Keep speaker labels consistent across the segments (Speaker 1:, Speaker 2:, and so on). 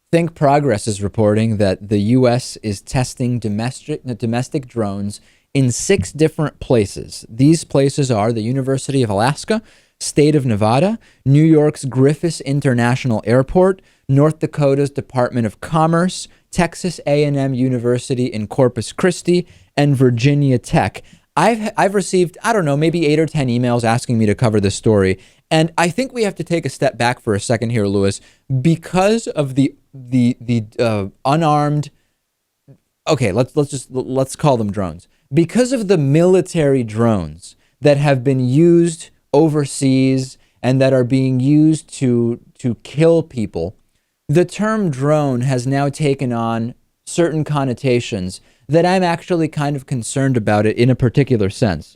Speaker 1: Think Progress is reporting that the U.S. is testing domestic drones in 6 different places. These places are the University of Alaska, State of Nevada, New York's Griffith International Airport, North Dakota's Department of Commerce, Texas A&M University in Corpus Christi, and Virginia Tech. I've received, I don't know, maybe 8 or 10 emails asking me to cover this story, and I think we have to take a step back for a second here, Lewis, because of the unarmed. Okay, let's call them drones. Because of the military drones that have been used overseas and that are being used to kill people, the term drone has now taken on certain connotations that I'm actually kind of concerned about it in a particular sense.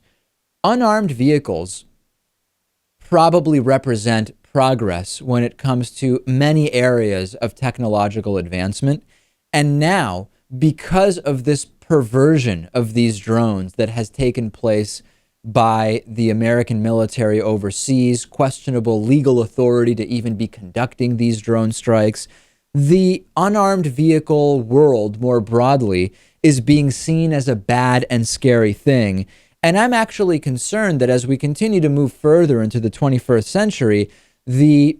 Speaker 1: Unarmed vehicles probably represent progress when it comes to many areas of technological advancement. And now, because of this perversion of these drones that has taken place by the American military overseas, questionable legal authority to even be conducting these drone strikes, the unarmed vehicle world more broadly is being seen as a bad and scary thing. And I'm actually concerned that as we continue to move further into the 21st century, the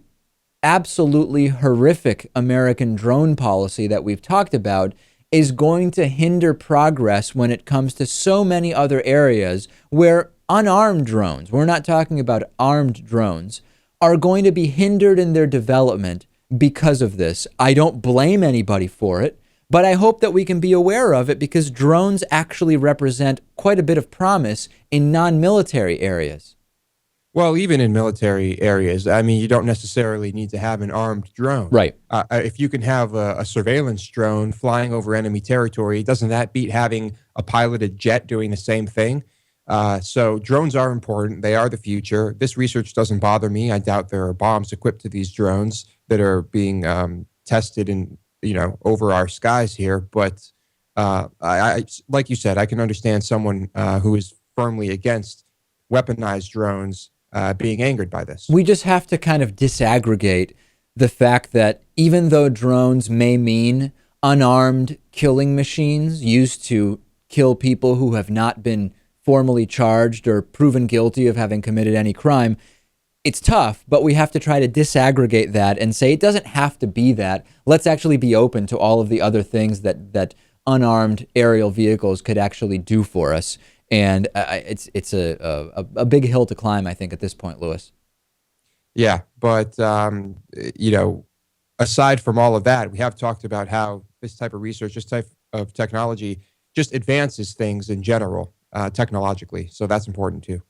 Speaker 1: absolutely horrific American drone policy that we've talked about is going to hinder progress when it comes to so many other areas where unarmed drones, we're not talking about armed drones, are going to be hindered in their development because of this. I don't blame anybody for it, but I hope that we can be aware of it because drones actually represent quite a bit of promise in non-military areas.
Speaker 2: Well, even in military areas, I mean, you don't necessarily need to have an armed drone.
Speaker 1: Right.
Speaker 2: If you can have a surveillance drone flying over enemy territory, doesn't that beat having a piloted jet doing the same thing? So drones are important. They are the future. This research doesn't bother me. I doubt there are bombs equipped to these drones that are being tested in, over our skies here. But like you said, I can understand someone who is firmly against weaponized drones being angered by this.
Speaker 1: We just have to kind of disaggregate the fact that even though drones may mean unarmed killing machines used to kill people who have not been formally charged or proven guilty of having committed any crime, it's tough, but we have to try to disaggregate that and say it doesn't have to be that. Let's actually be open to all of the other things that unarmed aerial vehicles could actually do for us. And it's a big hill to climb, I think, at this point, Lewis.
Speaker 2: Yeah, but aside from all of that, we have talked about how this type of research, this type of technology, just advances things in general, technologically. So that's important too.